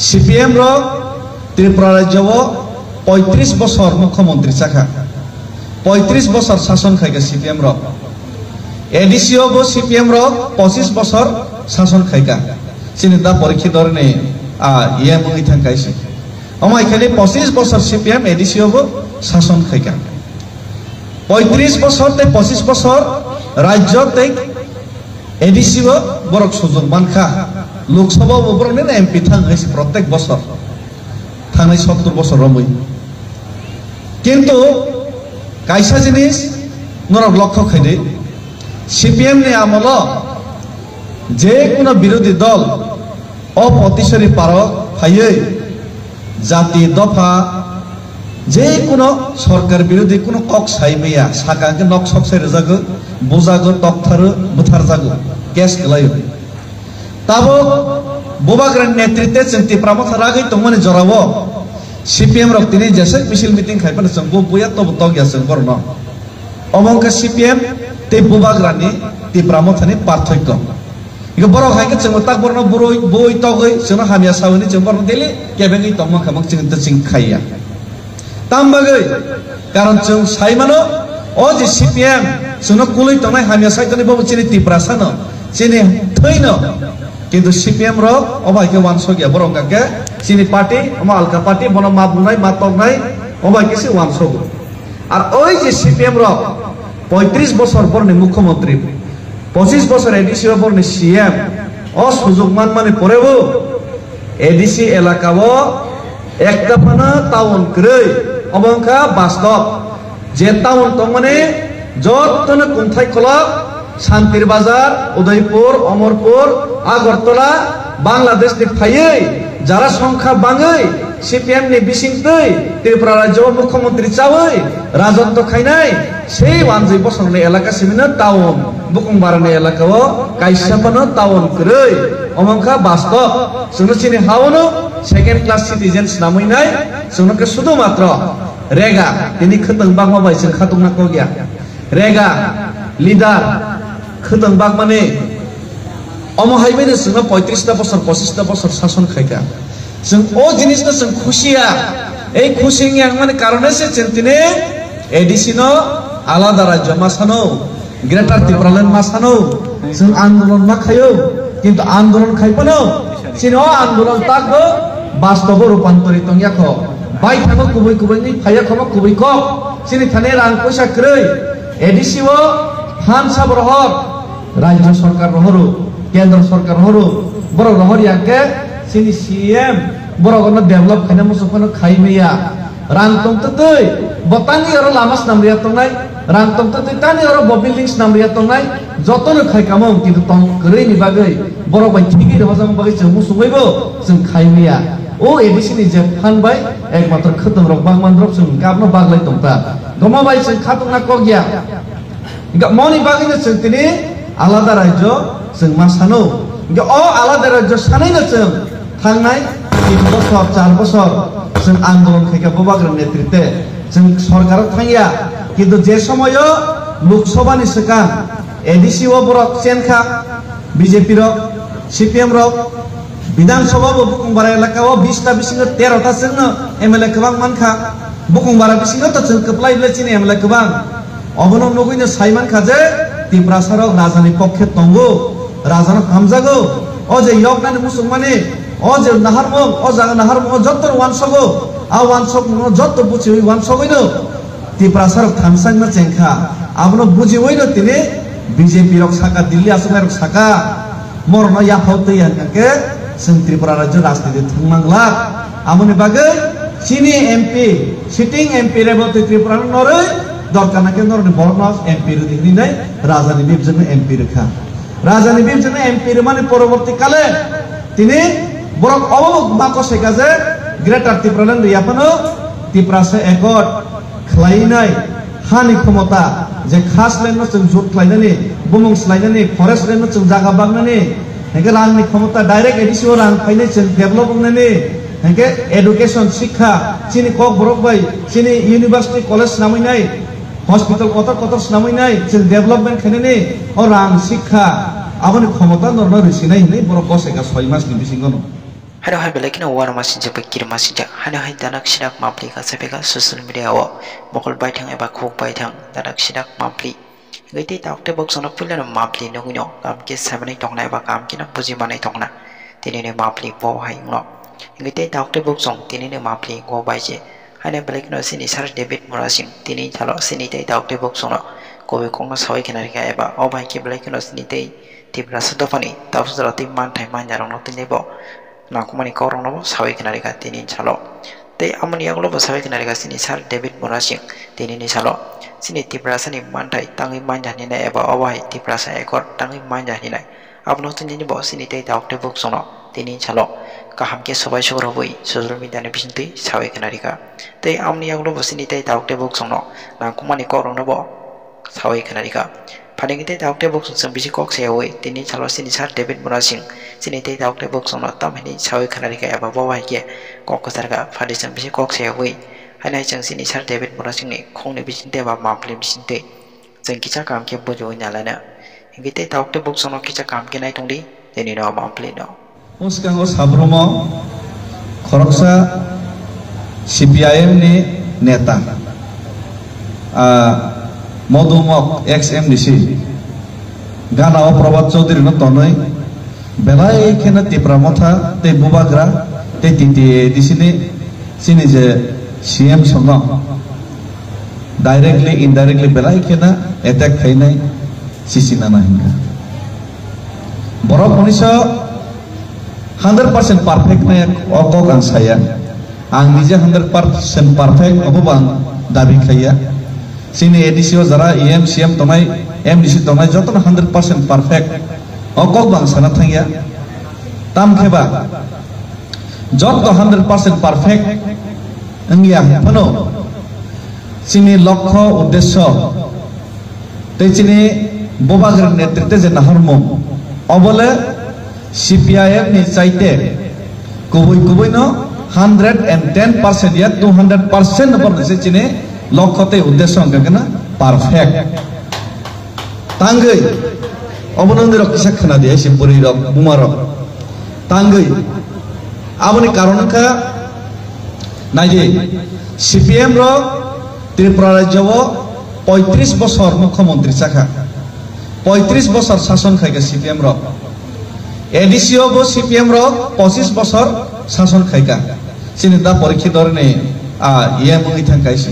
CPM rock Tripura রাজ্য 35 বছর মুখ্যমন্ত্রী চাকা 35 বছর শাসন খাইকা সিপিএম রক এডিসিও সিপিএম রক 25 বছর শাসন খাইকা চিন্তা পরীক্ষিত ধরনে ইয়ে মুখি থাকাইছে আমার এখানে 25 বছর সিপিএম এডিসিও শাসন খাইকা 35 বছর 25 বছর রাজ্য এডিসিও বরক সুযোগ মানখা লোকসভা বরং এমপি থাকাইছে প্রত্যেক বছর থানায় 70 বছর রমই কিন্তু কাইসা জিনিস নরক লক্ষ্য খাইদে সিপিএম নি আমল যে কোনো বিরোধী দল অপ্রতিশোধী পারক ফাইয়ে জাতি দফা যে কোনো সরকার বিরোধী কোনো কক সাইমেয়া সাকাকে নক সকসাই যাগো বোঝাগো তকথারো বুথার যাগো কেস গলায় তাবো বোবাগ্রান নেতৃত্বে চিন্তি প্রামথা রাগै तंगमाने जरावो সিপিএম রক তিনি জেসে মিছিল মিটিং খাইপানে जों बुया तब तगिया जों बरन अमंका সিপিএম তে বোবাগ্रानि তে প্রামথাनि पार्थक्य इको बरो हाइके जों ताक बरन बरoi बoi तगै जों हामिया सावनि जों बरन देले केबेङै तंमा खामक जों त जों खाइया तामबागै कारण जों साइमानो ओ जे सिपिएम जों कुलै तंनाय हामिया साइतनि बबो चिनि तिप्रासानो चिनि थैनो কিন্তু সিপিএম রক অবাইকে ওয়ানশো গিয়া বরংগাকে চিনি পার্টি আমার আলকা পার্টি বন মাবুনাই মাতকনাই অবাইকে সে ওয়ানশো আর ওই যে সিপিএম রক 35 বছর পরনে মুখ্যমন্ত্রী 25 বছর এডিসি পরনে সিএম ও সুযোগ মানে পরেব এডিসি এলাকাও একটা ফানা টাউন ক্রয় অবংকা বাস্তব যে টাউন তো মানে যতনে কুন্থাই খলক শান্তির বাজার উদয়পুর অমরপুর আগরতলা বাংলাদেশ ফাইয়ে যারা সংখ্যা বাঙাই সিপিএম নি বিসিংতৈ ত্রিপুরা রাজ্য মুখ্যমন্ত্রী চাওই রাজত্ব খাইনাই সেই 1 বছরনি এলাকা সিমিনা টাউন বুকুংবারানি এলাকাও কাইসাপানো টাউন ক্রয় অমংখা বাস্তব শুনো চিনি হাওনো সেকেন্ড ক্লাস সিটিজেন্স নামইনাই শুনোকে শুধুমাত্র রেগা তিনি খতং বাংমাবাই जों খাতুংনা কগিয়া রেগা লিডার खतंग बाग माने अमहाइबेनो जों 35 बছর 25 बছর शासन खाइका जों ओ जिनिसनो जों खुशिया এই खुशिनि माने कारणे से चिन्तिने एडिसिनो आलादा राज्य मासानो ग्रेटर त्रिपुरालैंड मासानो जों आंदोलन मा खायो किंतु आंदोलन खाइपनो सिनो आंदोलन ताको बास्तव रूपान्तरित याखो बाय थाको कुबै कुबैनि फाया खमा कुबै क सिनि थाने रां पैसा क्रै एडिसिओ फान सब रहर राज्य सरकार रहरु केंद्र सरकार रहरु बरो रहरियाके सिनि सीएम बरो गनो डेभलप खाने मुसुफनो खाइमेया रां तंततै बतानि अरो लामास नामरिया तंनाय रां तंततै तानि अरो बिल्डिंग्स नामरिया तंनाय जतनो खाइकामो किन्तु तं गरैनि बागै बरो बाय थिगि रहजम बागै जों मुसुबैबो जों खाइमेया ओ एडिसिनि जे फानबाय एकमात्र खतम रक बांमानद्रब जों गाबनो बागलाय तंता गमाबाय जों खातुंना कगिया मौनी बागैनो जों दिनै आलादा राज्य जों मा सानो अ आलादा राज्य सानैनो जों थांनाय 3 बছর 4 বছর जों आंदोलन खाइका बोबाग्रान नेतृत्वे जों सरकाराव थांया किन्तु जे समय लोकसभानि सिगां एडिसिओ बरक चेनखा बीजेपी रक सीपीएम रक विधानसभा बुकुंबारा एलाकाव 20 ता बिसिङो 13 ता जोंनो एमएलए गोबां मानखा बुकुंबारा बिसिङो त जों कप्लाइब्ले चिनि एमएलए गोबां अबनो नगैनो साइमान खाजे त्रिपुरा सरक राजानि पक्षे तंगो राजानो हामजागो अ जे यगनानि मुसलमानि अ जे नाहारमो अ जागा नाहारमो जत्तर वानसगो आ वानसग जत्त बुझि वानसगैनो त्रिपुरा सरक थामसांनो जेंखा आबनो बुझिवैनो तिनि बीजेपी रक साका दिल्ली आसाम रक साका मरनो याफावतै हानके जों त्रिपुरा राज्य राजनीति थांनांला आमनि बागै सिनि एमपि सिटिं एमपि रेबती त्रिपुरा नरै दरकार नाके नरनि बरनास एमपि रुदिनि नै राजानि बिबजन एमपि रेखा राजानि बिबजन एमपि रे माने परवर्ती काले तिनि बरक अबक माको सेकाजे ग्रेटर त्रिपुरालैंड याफानो त्रिपुरासे एकट खलाइनाय हानि क्षमता जे खास लेनो जों जुट खलाइनानि बुमुं स्लाइनानि फरेस्ट लेनो जों जागा बागनानि हेके रांनि क्षमता डाइरेक्ट एडिसिओ रां फाइनाय जों डेभलप होनानि हेके एडुकेशन शिक्षा चिनि कक बरक बाय चिनि यूनिवर्सिटी कलेज नामैनाय हॉस्पिटल कतर नामैनाय जों डेभलपमेंट खाइनानि अ रां शिक्षा आबनि क्षमता नरनो रिसिनाय हिनै बरक कसेका 6 मासनि बिसिङावनो Hano hai belai kena war masih jepek kiri masih jak. Hano hai danak sidak mapli ka sepeka social media wa. Mokol baitang eba kuk baitang danak sidak mapli. Ngai te tak te bok sono pula na mapli no ngino kam ke sabani tongna eba kam kina puji manai tongna. Tini ne mapli bo hai nglo. Ngai te tak te bok song tini ne mapli go baije. Hano belai kena sini sar David Murasing tini chalo sini te tak te bok sono. Kowe kong sawai kena rika eba obai ke belai kena sini te tibra sedofani tak sudara tim mantai manjarong no tini bo. Naku mani korong nopo sawai kena rika tini chalo. Te amani yang lobo sawai kena rika sini sar David Murasing tini ni chalo. Sini tibrasa ni mantai tangi manja ni na eba obai tibrasa ekor tangi manja ni na. Abno tini ni bo sini te tak te bok sono tini chalo. Kaham ke sobai syukur hobui social media ni bisinti sawai kena rika. Te amani yang lobo sini te tak te bok sono. Naku mani korong nopo sawai kena rika. Pada kita tahu te bok song bisi kok sewai tini chalo sini sar David Murasing sini te tahu te bok song tam ini sawai kena rika eba bawa ke kok kesarga pada song bisi kok sewai hanya jeng sini sar David Murasing ni kong ni bisin te ba maplim bisin te jeng kita kam ke bojo nyalana kita tahu te bok song kita kam ke naik tungdi tini no maplim no. Sekarang os habromo koroksa CPIM ni neta. Modumok XMDC Gana Prabat Chaudhary no tonoi belai kena tipramotha te bubagra te titi disini sini je CM songo directly indirectly belai kena attack khainai sisina na hinga borok ponisa 100% perfect na okok ang saya ang nije 100% perfect obobang dabi khaya sini edisio jara CM tonai MDC tonai joton 100% perfect okok bang sana thangya tam kheba job to 100% perfect angya phano sini lokho uddesho te chini bobagar netrite je naharmo obole CPIM ni chaite kubui no 110% ya 200% upor se chini lokhote uddesho angkana perfect tangai obononde rok kisa khana dia simpuri rok bumaro tangai aboni karon ka naije CPM rok Tripura rajyo 35 বছর মুখ্যমন্ত্রী চাকা 35 বছর শাসন খাইকা CPM rock এডিসিও বো CPM rock 25 বছর শাসন খাইকা সিনিতা পরীক্ষা ধরনে ইয়ে মুই থাকাইছে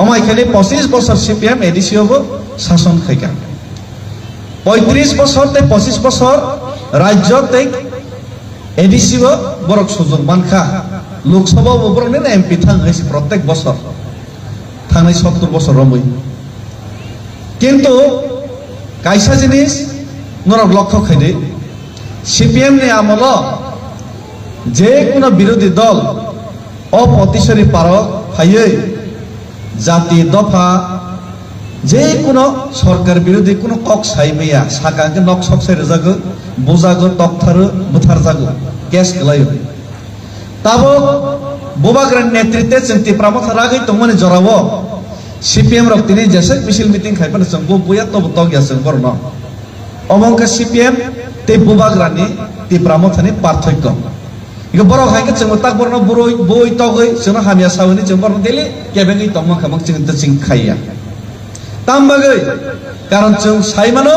আমায় খালি 25 বছর CPM এডিসিও বো শাসন খাইকা 35 বছর তে 25 বছর রাজ্যতে এডিসিও বরক সুযোগ মানখা লোকসভা বরনে এমপি থাকাইছে প্রত্যেক বছর থানাই 70 বছর রমই কিন্তু কাইসা জিনিস নরক লক্ষ্য খাইদে CPM নে আমল যে কোন বিরোধী দল অপ্রতিশোধী পারক ফাইয়ে জাতি দফা যে কোন সরকার বিরোধী কোন কক সাইমেয়া সাকাকে নক সকসে জাগো বোজাগো তকথার বুথার জাগো কেস গলায় তাবো बोबाग्रान नेतृत्व चिंती प्रमोथ रागई तो मने जरावो CPM रक तिनी जैसे मिছিল मीटिंग खाइपन संगो बुया तो बतो गया संग परनो अमंका CPM ते बोबाग्रानी ते प्रमोथनि पार्थक्य इको बरो खाइके जों ताक बरनो बुरोय बोय तगै जों हामिया सावनि जों बरनो देले केबेङै तममा खामक जों तसिं खाइया तामबागै कारण जों साइमानो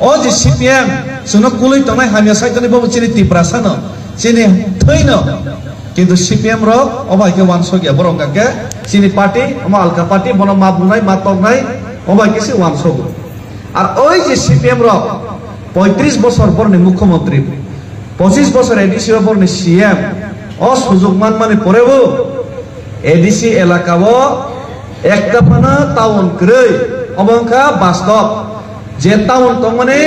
ओ जे CPM जों कुलै तनाय हामिया साइतनि बबो चिनि तिप्रासानो चिनि थैनो কিন্তু CPM রক অবাইকে ওয়ানশো গিয়া বরঙ্গাকে চিনি পার্টি আমা আলকা পার্টি বন মাবুনাই মাতকনাই অবাইকে সে ওয়ানশো আর ওই যে CPM রক 35 বছর পরনে মুখ্যমন্ত্রী 25 বছর এডিসি পরনে CM ও সুযোগ মানে পরেব এডিসি এলাকাও একটা ফানা টাউন গ্রই অবংকা বাস্তব যে টাউন তো মানে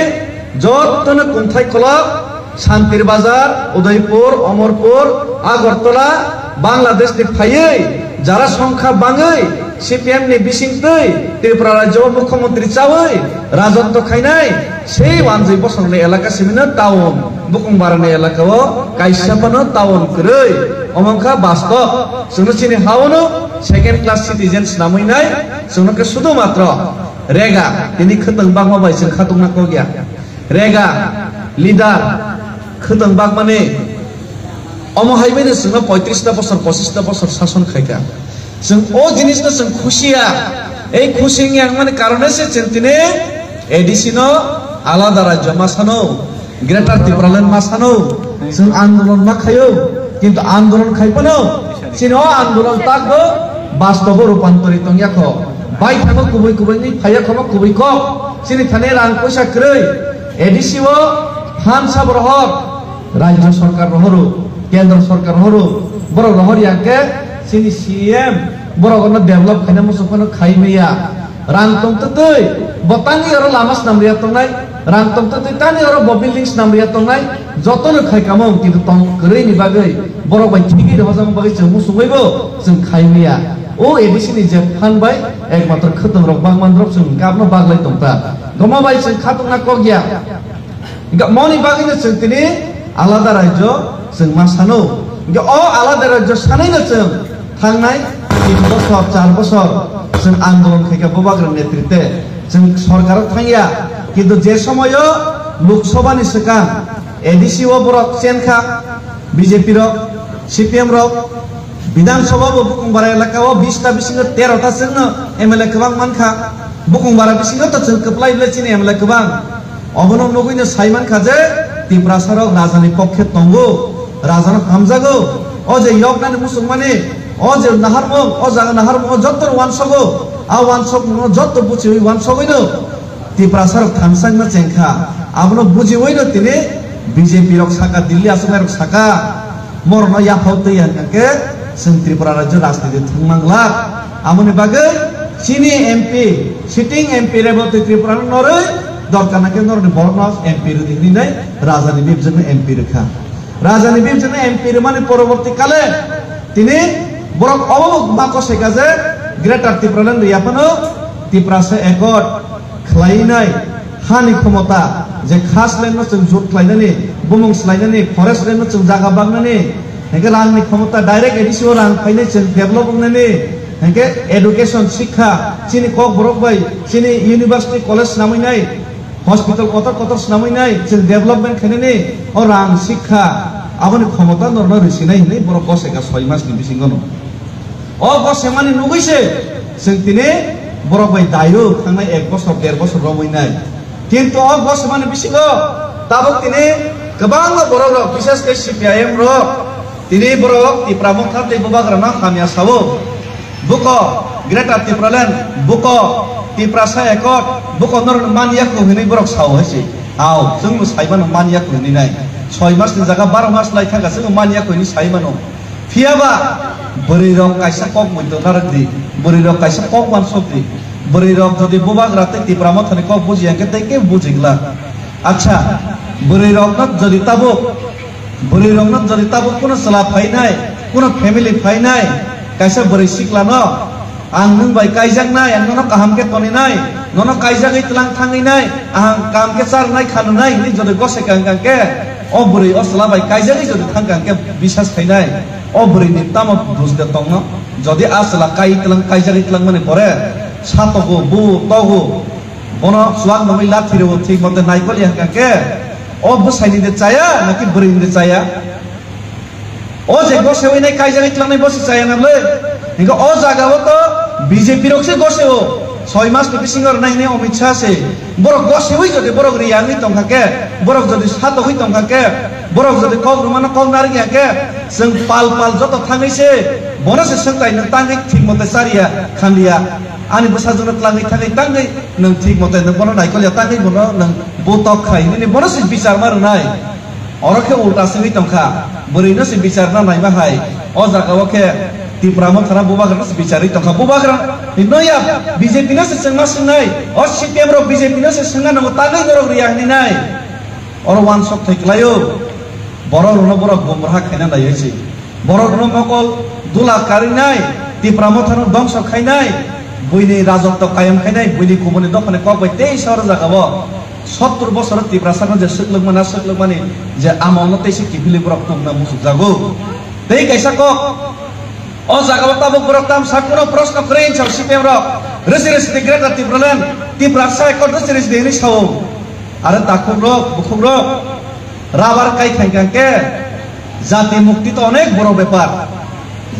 যতনে কুমথাই খলক শান্তির বাজার উদয়পুর অমরপুর আগরতলা বাংলাদেশ নি ফাইয়ে যারা সংখ্যা বাঙাই CPM নি বিসিংতৈ ত্রিপুরা রাজ্য মুখ্যমন্ত্রী চাওই রাজত্ব খাইনাই সেই 1 বছরনি এলাকা সিমিনা টাউন বুকুংবারনি এলাকাও কাইসাপানো টাউন কই অমংখা বাস্তব সুনচিনি হাওনো সেকেন্ড ক্লাস সিটিজেন্স নামইনাই সুনকে শুধুমাত্র রেগা তিনি খতং বাংমা বাইসিন খাতুংনা কো গিয়া রেগা লিডার খতং বাগ মানে অমহাইবেনে जोंना 35টা বছর 25টা বছর শাসন খাইকা जों ও জিনিসটা जों খুশিয়া এই খুশিং মানে কারণে সে চিন্তিনে এডিসিনো আলাদা রাজ্য মাসানো গ্রেটার ত্রিপুরাল্যান্ড মাসানো जों আন্দোলন মা খায়ো কিন্তু আন্দোলন খাইপানো সিনো আন্দোলন তাকো বাস্তব রূপান্তরিত ইয়াকো বাই থাকো কুবই কুবইনি ফায়া খবো কুবই ক সিনি থানে রাং পয়সা ক্রই এডিসিও ফান সাব রহর রাজ্য সরকার রহরু কেন্দ্র সরকার রহরু বড় রহর ইয়াকে সিনি সিএম বড় গণ ডেভেলপ খাইনা মুসুফানো খাইমেয়া রাং তংততৈ বতানি আর লামাস নামরিয়া তংনাই রাং তংততৈ তানি আর বিল্ডিংস নামরিয়া তংনাই যতনো খাইকামো কিন্তু তং ক্রইনি বাগৈ বড় বাই ঠিকই হজাম বাগৈ जों মুসুবैबो जों खाइमेया ও এডিসিনি যে ফানবাই একমাত্র খতম রক বাংমান রক जों गाबनो बागलाय तंता गमाबाय जों खातंना क गया मनि बागैनो जों तिनि आलादा राज्य जों मा सानो अ आलादा राज्य सानैनो जों थांनाय 3 বছর 4 বছর जों आंदोलन खायका बबाग्र नेतृत्वे जों सरकाराव थांया কিন্তু যে সময় লোকসভাनि सिगां एडिसिओ बरक सेनखा बीजेपी रक सीपीएम रक विधानसभा बुकुंबारा एलाकाओ 20टा बिसिङो 13टा जोंनो एमएलए गोबां मानखा बुकुंबारा बिसिङो त जों कप्लायब्ले चिनि एमएलए गोबां अबनो नगैनो साइमानखा जे त्रिपुरा सरक राजानि पक्षे तंगो राजानो हामजागो अ जे यगनानि मुसलमानि अ जे नाहारमो अ जागा नाहारमो जत्तर वानसगो आ वानसग जत्त बुचि वानसगैनो त्रिपुरा सरक थांसांनो जेंखा आबनो बुजिवैनो तिनि बीजेपी रक साका दिल्ली आसम रक साका मरनो याफावतै हानके जों त्रिपुरा राज्य राजनीति थांनांला आमनि बागै सिनि एमपी सिटिं एमपि रेबती त्रिपुरा नरै दरकार नाके नरनि बरनस एमपि रुदिनि नै राजानि बिबजन एमपि रेखा राजानि बिबजन एमपि रे माने परवर्ती काले तिनि बरक अबक माको सेकाजे ग्रेटर त्रिपुराल्यान्ड याफानो त्रिपुरा से एकट खलायनाय हानि क्षमता जे खास लेनो जों जुट खालायनानै बुमुं स्लायनानै फरेस्ट लेनो जों जागा बांनानै हेके रांनि क्षमता डाइरेक्ट एडिसिओ रां फायनाय जों डेभलप होनानै हेके एडुकेशन शिक्षा सिनि कक बरक बाय सिनि university college नामैनाय hospital Qatar Qatar नामैनाय जों डेभलपमेन्ट खायनानै अ रां शिक्षा आबनि क्षमता नरनो रिसिनाय नै बरक गसेका 6 मासनि बिसिङनो अ गसेमानि नुगैसे जों तिने बरक बाय दायो थांनाय 1 बोसोर 1.5 बोसोर रमैनाय किन्तु अ गसेमानि बिसिङो दाबो तिने गोबां बरक रक बिसेसकै सीपीआईएम रक तिनि बरक त्रिपुरा मथार बबाग्राना खामिया सावो बुको ग्रेटर त्रिपुराल्यान्ड बुको त्रिपुरा सा एकट बुको नर मानियाखौ होनै बरक सावो हसे आव जों साइबान मानियाखौ होनै नाय 6 मासनि जागा 12 मास लाय थांगा जों मानियाखौ होनै साइबानो फियाबा बोरै रक कायसा कक मध्य नारकदि बोरै रक कायसा कक मानसकदि बोरै रक जदि बबाग्राते त्रिपुरा मथानि कक बुजियाके तैके बुजिगला अच्छा बोरै रक जदि ताबो बोरै रक जदि ताबो कोनो सला फायनाय कोनो फैमिली फायनाय कायसा बोरै सिखलानो आं नों बाय कायजाकनाय आं ननो काहामके तनिनाय ननो कायजागै तलां थाङैनाय आं कामके चारनाय खानुनाय नि जदि गसे कांकांके अ बोरै असला बाय कायजागै जदि थांकांके बिसास खायनाय अ बोरै नि ताम बुझदे तंनो जदि आसला काय तलां कायजागै तलां माने परे सातगो बु तगो बनो सुवाग नमै लाथिरो ठीक मते नायकल याकांके अ बसायनि दे चाया नाकि बोरै नि चाया अ जे गसे वैनाय कायजागै तलांनाय बसे चाया नालै निको अ जागाव तो बीजेपी रकसे गसेओ 6 मास बिसिङर नायने अमित शाह से बरक गसे वै जदि बरक रियानि तंखाके बरक जदि सातो हई तंखाके बरक जदि कग रुमानो कग नारि याके जों पाल पाल जत थाङैसे बनसे संताय नों ताङै ठीक मते सारिया खान्दिया आनि बसाजों तलाङै थाङै ताङै नों ठीक मते नों बनो नायकलिया ताङै बनो नों बोतक खाय नि बनसे बिचार मारनाय अरखे उल्टा सङै तंखा बोरैनो से बिचार ना नायमा हाय अ जागावके त्रिपुरा मथारा बबाग्रा से बिचारि तंखा बबाग्रा नया बीजेपी न से संगा संनाय और सीपीएम रो बीजेपी न से संगा नंगो तागै गरग रिया हनिनाय और वान सक थैक्लायो बरो रनो बरो गुमराह खायना नायैसै बरो रनो मकल दुला कारिनाय त्रिपुरा मथारा दंस खायनाय बयनि राजत्व कायम खायनाय बयनि कुमनि दखने कक बाय 23 सर जागाबो 70 बছর त्रिपुरा सरनो जे सकलगमानि जे आमावनो तैसे किफिलि बरक तंना मुसुक जागो तै कैसा कक अ जागाव ताबो बरक ताम साकुनो प्रश्न करेन छ सीपीएम रो रेसिरेस ग्रेटर त्रिपुराल्यान्ड त्रिपुरा सा एकट रेसिरेस देनि सावो आरो ताखुम रो बुखुम रो राबार काय खायकांके জাতি মুক্তি তো অনেক বড় ব্যাপার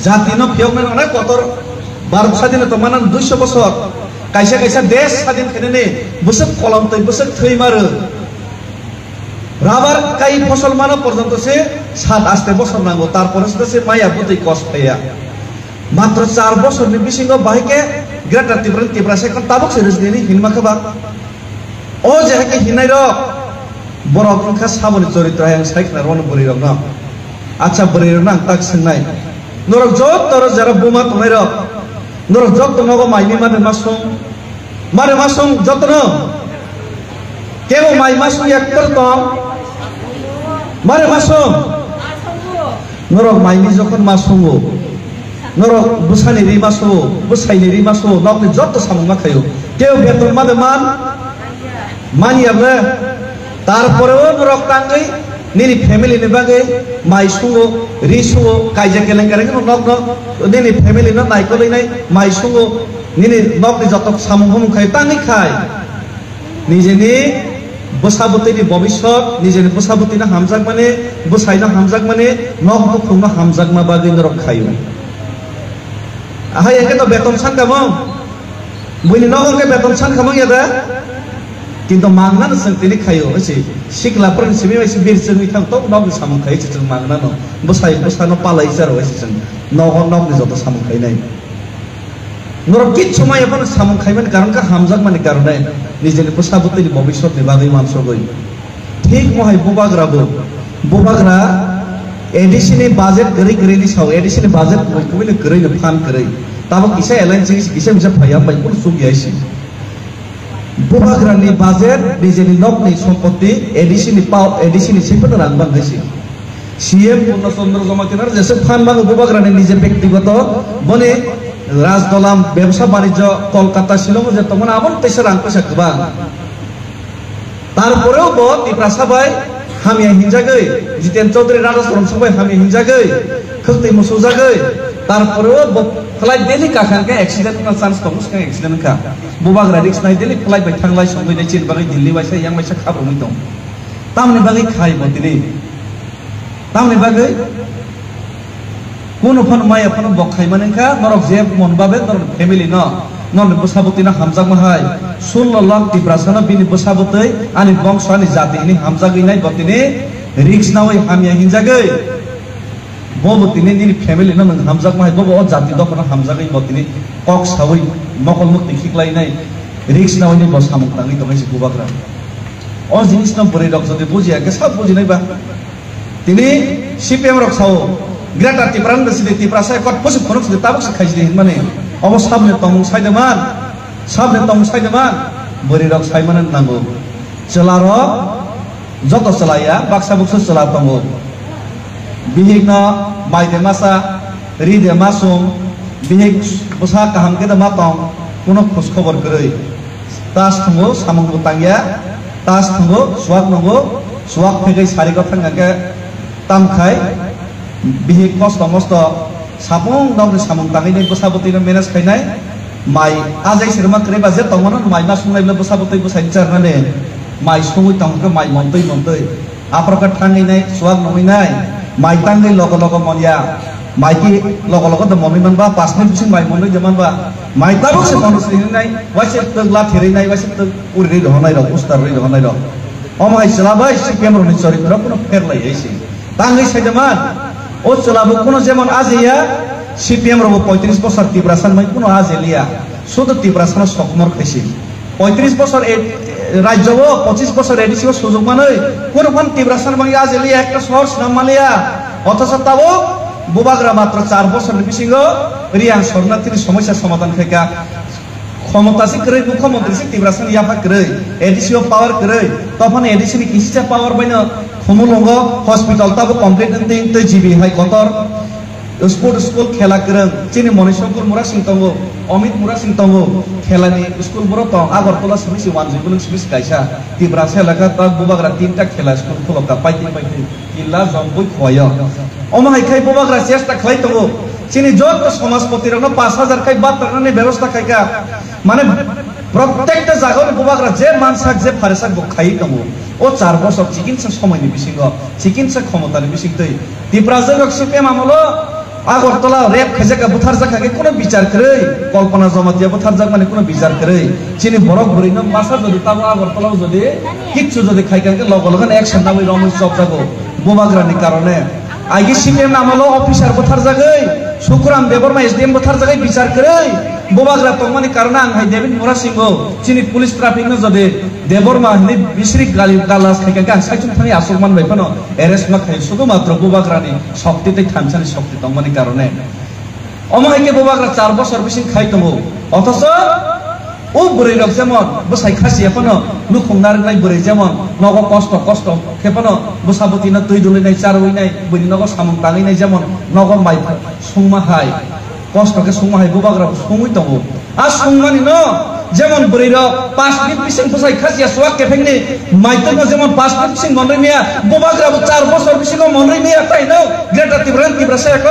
জাতি ন ফিয়ক অনেক কতর ভারত স্বাধীনতা মানান 200 বছর কাইসা কাইসা দেশ স্বাধীন খেনে বসে কলম তৈ বসে থৈ মারো রাবার কাই ফসল মানো পর্যন্ত সে 7-8 বছর নাঙ্গো তারপরে সে মাইয়া বুঝে কষ্ট পাইয়া মাত্র 4 বছরনি বিসিঙ্গ বাহিকে গ্রেটার ত্রিপুরা সে তাবক সে রজনি হিনমা খাবা ও যেহাকে হিনাই র বড় সংখ্যা সাবনি চরিত্র আং সাইকনা রন বরি রং না আচ্ছা বরি রং না তাক সিংনাই নরক যত তর যারা বোমা তোমাই র নরক যত নগো মাইনি মারে মাসুং যত ন কেবল মাই মাসুং একটার কম মারে মাসুং নরক মাইনি যখন মাসুঙ্গো নরক বুসানি রি মাসো বুসাইনি রি মাসো নকনি যত সামুং মাখায়ো কেউ বেতন মাবে মানিয়াবে তারপরেও নরক টাঙ্গই নিনি ফ্যামিলি নি বাগে মাই সুঙ্গো রি সুঙ্গো কাইজা কেলেঙ্গারে নক নিনি ফ্যামিলি না নাইকলই নাই মাই সুঙ্গো নিনি নকনি যত সামুং হামুং খায় টাঙ্গি খায় নিজেনি বসাবতীনি ভবিষ্যৎ নিজেনি বসাবতী না হামজাক মানে বসাই না হামজাক মানে নক বুকুং না হামজাক মা বাগে নরক খায়ো আহাই একে তো বেতন সানকামো বুইনি নগকে বেতন সানকামো ইয়াদা কিন্তু মাংনানো जों তিনি খায়ো এসে শিকলাফोरनि सिमि एसे बिरजोंनि थांतो नगनि सामु खायो जों मांनानो बसानो पालाय जारो एसे जों नगनि जत सामु खायनाय नर किछु माय अपन सामु खायमन कारण का हामजाक माने कारण निजेनि बसाबतीनि भबिष्यतनि बागै मानसगै ठीक महाय बुबाग्रा एडिसिनि बाजेट गरै साव एडिसिनि बाजेट बयखौबो गरैनो फान गरै ताबो किसा एलायन्स किसा बिसा फाया बायखौ सुगियासि बुबाग्रानि बाजेट निजेनि नकनि सम्पत्ति एडिसिनि सेफोर रां बांगायसि सीएम पूर्ण चंद्र जमातिनार जेसे फान बांगो बुबाग्रानि निजे व्यक्तिगत बने राजदलाम व्यवसा बाणिज्य कलकाता शिलं जे तमन आबन तेसे रां पैसा गोबां तारपरेও ब टिप्रा साबाय हामिया हिंजागै जितेन चौधरी राजा सरम साबाय हामिया हिंजागै खक्ति मोसौ जागै तारपरेও फ्लाइट डेली काखानके एक्सीडेंट का चांस दं उसका एक्सीडेंट का बुबाग्रा रिक्स नाय डेली फ्लाइट बाय थांलाय संगैनाय चिन बागै दिल्ली बायसा yang बायसा खाब्रमै दं तामनि बागै खाय बदिनि तामनि बागै कोन फन माय फन बखाय मानेखा नरक जे मनबाबे नरक फेमिली न नन बसाबती ना हामजाक माहाय 16 लाख टिप्रासना बिनि बसाबतै आनि बंश आनि जातिनि हामजागैनाय बदिनि रिक्स नावै हामिया हिंजागै बबतीनि निनि फैमिली ना नों हामजाक माहाय बब अ जाति दखना हामजागै बदिनि कक सावै मकल मुक्ति खिखलायनाय रिक्स नावैनि बसामुक तांगै दंगायसि बुबाग्रा अ जिनिस न बोरै रक जदि बुजियाके सब बुजिनायबा तिनि सीपीएम रक साव ग्रेटार टिप्रान दसिदि टिप्रा साय कट पसि फनक सिदि ताबक खायजि माने अब साबने तंग साइदमान बोरै रक सायमान नांगौ चलार जत चलाया बाक्सा बुक्स चला तंगो बिहिक माइदे मासा रिदे मासुम बिहिक बसा काहाम के मा तंग कुनो खोज खबर गरै तास थंगो सामंगो तांगिया तास थंगो सुवाक फेगै सारिगो थांगाके तामखाय बिहिक कष्ट मस्त सापं दावनि सामं तांगैनि बसाबतीनो मेनेज खायनाय माइ आजाय सिरमा करे बाजे तंगमन माइ मा संनायब्ला बसाबतै बसायनि चारनाने माइ संगै तंगखौ माइ मोनतै आप्रका थांगैनाय सुवाक नङैनाय माइ तांगै लग मनिया माइकी लग द मनिमनबा 5 मिनिट बिसिं माइ मोननै जमानबा माइ ताबो से मनसलिनाय वाइसे तगला थेरैनाय वाइसे तग उरै दहनाय र उस्तार रै दहनाय र अमाय चलाबाय सीपीएम रनि चरित्र कुनो फेरलाय हैसि तांगै साइदमान ओ चलाबो कोनो जेमन आजिया सीपीएम रबो 35 বছর टिप्रासान माइ कोनो आजेलिया शुद्ध टिप्रासान सकमर खाइसि 35 বছর राज्यबो 25 বছর एडिसिओ सुजुग मानै कोनो फन टिप्रासान माइ आजेलिया एकटा शहर नाम मालिया अथच ताबो बुबाग्रा मात्र 4 বছরनि बिसिङो रियां शरणार्थीनि समस्या समाधान खायका क्षमतासि करै मुख्यमंत्री से टिप्रासान याफा करै एडिसिओ पावर करै तफन एडिसिनि किसिचा पावर बायनो खमुलंग हॉस्पिटल ताबो कंप्लीट नथिं तै जीबी हाई कतर स्कूल खेला करं चिनि मणिशंकर मुरा सिंह तंगो अमित मुरा सिंह तंगो खेलानि स्कूल बरो तंग आगरतला सिमिसि वानजिबुल सिमिस कायसा टिप्रा सेलाका ता बुबाग्रा 3टा खेला स्कूल खुलका पाइति किल्ला जंबुइ खय अमाय खाय बुबाग्रा चेष्टा खाय तंगो चिनि जत समाजपति रंग 5000 खाय बात तरनानि व्यवस्था खायका माने प्रत्येकटा जागायाव बुबाग्रा जे मानसाक जे फारेसाक बखाय दङ ओ 4 বছর चिकित्सा समयनि बिसिङाव चिकित्सा क्षमतानि बिसिङै ত্রিপুরা জেলার সিপিএম আমলো আগরতলা রেপ খাইজাকা বুথার জায়গাকে কোনো বিচার করে কল্পনা জমাতিয়া বুথার জায়গা মানে কোনো বিচার করে চিনি বরফ ভরি না মাসা যদি তাও আগরতলাও যদি কিচ্ছু যদি খাইকাকে লগন একশন নামে রমেশ চপ যাবো বোমাগ্রানির কারণে আগে সিপিএম আমলো অফিসার বুথার জায়গায় সুকুরাম দেবর্মা এসডিএম বুথার জায়গায় বিচার করে বোমাগ্রা তংমানি কারণে আং হাই দেবেন মোরা সিংহ চিনি পুলিশ ট্রাফিক ন যদি দেবর্মা হিনি বিশরি গালি গালাস খাইকাকে আং সাইচুন থানি আসলমান বাইফানো এরেস্ট মা খাই শুধুমাত্র বোমাগ্রানি শক্তিতে থানসানি শক্তি তংমানি কারণে অমাইকে বোমাগ্রা 4 বছর বেশি খাইতম অথচ ও বুড়ি রক যেমন বসাই খাসি এখনো লুখুংনার নাই বুড়ি যেমন নগ কষ্ট কষ্ট খেপানো বসাবতী না তুই দুলি নাই চার উই নাই বুড়ি নগ সামং তাঙি নাই যেমন নগ মাই সুংমা হাই কষ্টকে সুংমা হাই বোবাগ্রা সুংই তম আর সুংমানি ন যেমন বুড়ি রক 5 মিনিট পিছিং বসাই খাসিয়া সোয়া কেফেংনি মাইতো যেমন 5 মিনিট পিছিং মনরে মিয়া বোবাগ্রা 4 বছর পিছিং মনরে মিয়া তাই ন গ্রেটার ত্রিপুরা সেক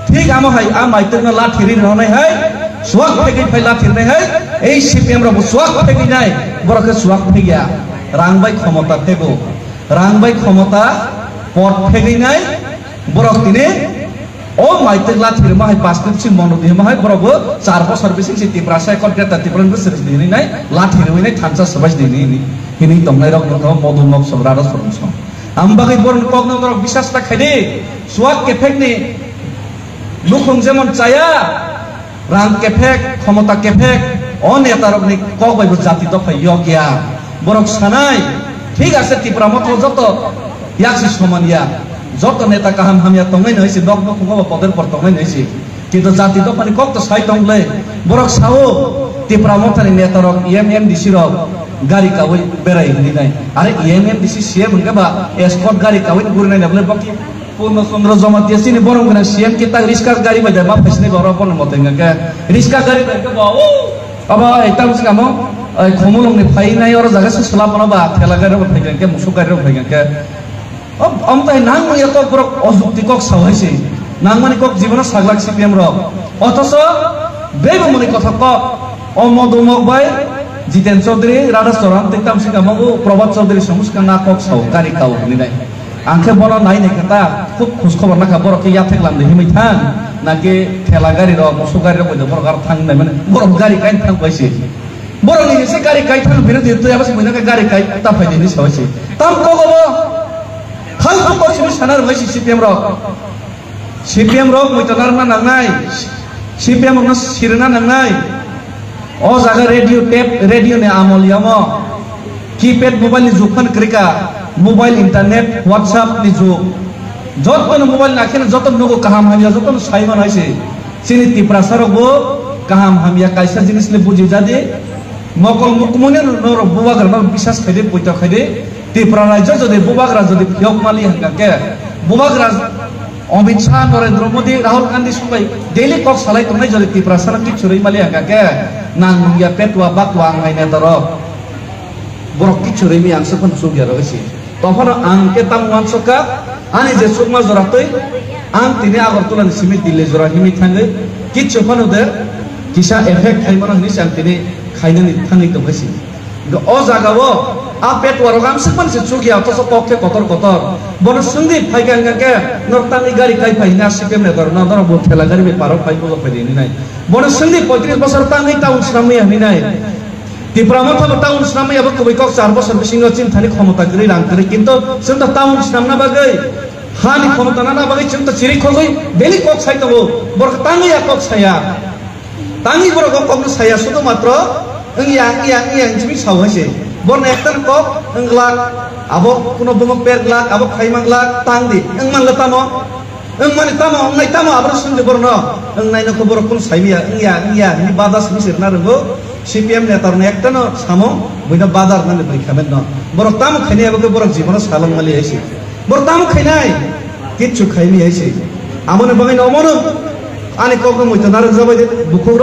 ঠিক আমা হাই আ মাইতো না লাঠিরি রনাই হাই সুয়াক ফেগি ফাইলা ফিরনে হাই এই সিপিএম রা সুয়াক ফেগি নাই বরকে সুয়াক ফেগিয়া রাংবাই ক্ষমতা ফেগো রাংবাই ক্ষমতা পট ফেগি নাই বরক তিনি ও মাইতে লাঠির মাহাই 5 মিনিট সিং মনো দিয়ে মাহাই বরগো 4 বছর বেশি ত্রিপুরা সাইকট গ্রেটা ত্রিপুরা বছর দিনি নাই লাঠির উইনাই থানসা সবাই দিনি হিনি তংনাই রক নথ মদুমক সবরার সরংস আমবাগै বরন কগ্ন দর বিশ্বাসটা খাইদে সুয়াক কে ফেগনি লুখং যেমন চায়া রাং কেফেক ক্ষমতা কেফেক অনেতারকনি কগবাইব জাতি দফা ইয়গিয়া বরক সানাই ঠিক আছে ত্রিপুরা মতো যত ইয়াকসি সমানিয়া যত নেতা কাহাম হামিয়া তঙ্গাই নইছে দক দক গব পদের পর তঙ্গাই নইছে কিন্তু জাতি দফানি কক তো সাই তংলে বরক সাও ত্রিপুরা মতানি নেতারক এমএমডিসি রক গাড়ি কাওই বেরাই হনি নাই আরে এমএমডিসি সিএম গবা এসকট গাড়ি কাওই গুরি নাই বলে বাকি पूर्ण चंद्र जमा दिया सिनी बरम गना सीएम के तक रिस्का गाड़ी बजा मा फैसने गौरव पन मतेंगा के रिस्का गाड़ी के बाओ अब एता मुस कामो खमुलंग ने फाइ नाय और जगह से सला पन बा ठेला गाड़ी फैगन के मुसु गाड़ी फैगन के अब अमताय नांग म यतो पर अजुक्ति कक सावैसे नांग माने कक जीवन सागलाक सीपीएम र अथच बेबो मने कथा क अमदुमक बाय जितेन चौधरी राधा चौरान तेताम सिकामो प्रभात चौधरी समुस्का ना कक साव गाड़ी काव नि नाय आंखे बनो नाई ने कता खूब खुश खबर ना खबर के या थेकलाम दे हिमै थां नाके ठेला गाड़ी र मोसो गाड़ी र बयदो बर गार थां नाय माने बर गाड़ी काइन थां बायसे बर नि से गाड़ी काइ थां बिरो दे तो याबस मैना के गाड़ी काइ ता फाइदे नि सावसे ताम को गबो खाल को कोसिबि सानार बायसे सीपीएम र मैतनार ना नांनाय सीपीएम न सिरना नांनाय ओ जागा रेडियो टेप रेडियो ने आमलियामो कीपैड मोबाइल नि जुखन क्रिका मोबाइल इंटरनेट व्हाट्सएप नि जुग जतन मोबाइल नाखिन जतन नगो काहाम हामिया जतन साइमन हाइसे सिनि त्रिपुरा सरगबो काहाम हामिया काइसा जिनिसले बुझि जादे मकल मुकमने नर बुबाग्रा बिसास खाइदे पयता खाइदे त्रिपुरा राज्य जदि बुबाग्रा जदि फियक माली हंगा के बुबाग्रा अमित शाह नरेंद्र मोदी राहुल गांधी सबाई डेली कक सालाय तंनाय जदि त्रिपुरा सरक छुरै माली हंगा के नांगुया पेटवा बाकवा आंगायने दर बरक कि छुरै मी आंसो फन सुगिया रइसे तफन आंके ताम वानसका आनि जे सुकमा जरातै आं तिने आगरतला सिमि दिल्ली जरा हिमि थाङै किछु फनोदे किसा एफेक्ट थाइमन नि सान तिने खाइनानि थाङै दंगासि अ जागावो आ पेट वरो गामसे मानसे सुगिया तस कके कतर कतर बन सुंदि फाइगांगा के नरतानि गाड़ी काइ फाइना सिपेम ने दर नदर बो ठेला गाड़ी बे पारो फाइबो फाइदिनि नाय बन सुंदि 35 बছর ताङै टाउन सामि हनि नाय ত্রিপুরা মতো টাউন সামনে अब कबै कक 4 বছর बिसिङ चिन थानि क्षमता गरि रांगतरि किन्तु जों त टाउन सामना बागै हानि क्षमता ना बागै जों त चिरि खगै बेलि कक साइतबो बर ताङै या कक साया ताङै बर कक साया सुदु मात्र इंगिया जिमि सावैसे बर एकतन कक इंगलाक आबो कुनो बमक पेरलाक आबो खाइमांगलाक तांदि इंमान लतानो माने तामा अंगनाय तामा आबो सुन्दे बर न अंगनायनो खबर कुन साइमिया इंगिया नि बादास मिसिरना रंगो सीपीएम नेतार ने एकटा न सामो बयना बाजार नाने बैखामेन न बरक ताम खाइनाय आबो बरक जीवन सालम माली आइसे बर ताम खाइनाय किच्छु खाइनि आइसे आमने बगै नमनो आनि कक मैतनार जाबाय बुखुर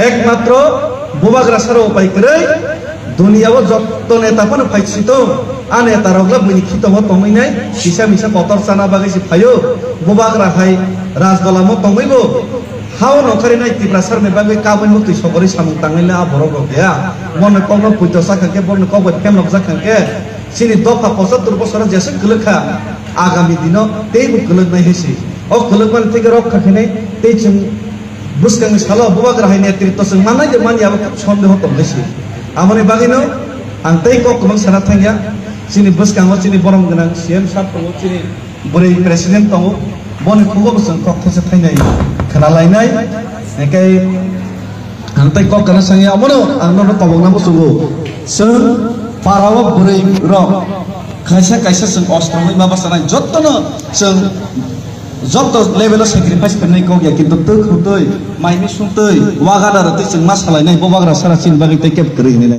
एकमात्र बुबाग्रा सारो उपाय करे दुनियाव जत्त नेता पण फाइसितो आ नेता रगला बनि खितो हो तमैनाय किसा मिसा पतर साना बागैसि फायो बुबाग्रा हाय राजदला म तमैबो हाव नखरि नाय त्रिपुरा सरमे बागै काबन मुक्ति सबरि सामु तांगैला आ बरक गया मन कगनो पुइतो साखाके बन कब फेमक जाखाके सिनि दफा 75 बছर जेसे गलखा আগামী দিনও তেইব কলকনাই হয়েছে ও কলকমান থেকে রক্ষা খেনে তেই जों বুসকাংনি সালো বুবাগ্রা হাই নেতৃত্ব जों মানাই যে মানি আবার সন্দেহ তো বেশি আমনি বাগিনো आं तै को गोबां साना थांगिया जोंनि बुसकाङाव जोंनि बरम गोनां सीएम सार दङ जोंनि बोरै प्रेसिडेन्ट दङ बनि खुगाव जों कक्थासे थाइनाय खोनालायनाय एखाय आं तै को गोनां सांगिया अमनो आं ननो तबंना बुसुगो जों पाराव बोरै र खायसे खायसे जों अस्त्रमै माबा सानाय जत्तनो जों जत्त लेभेलाव सेक्रिफाइस करनाय को गया किन्तु तै खुतै माइनि सुतै वागादार तै जों मा सालायनाय बबाग्रा सारा चिन बागै तै केप करै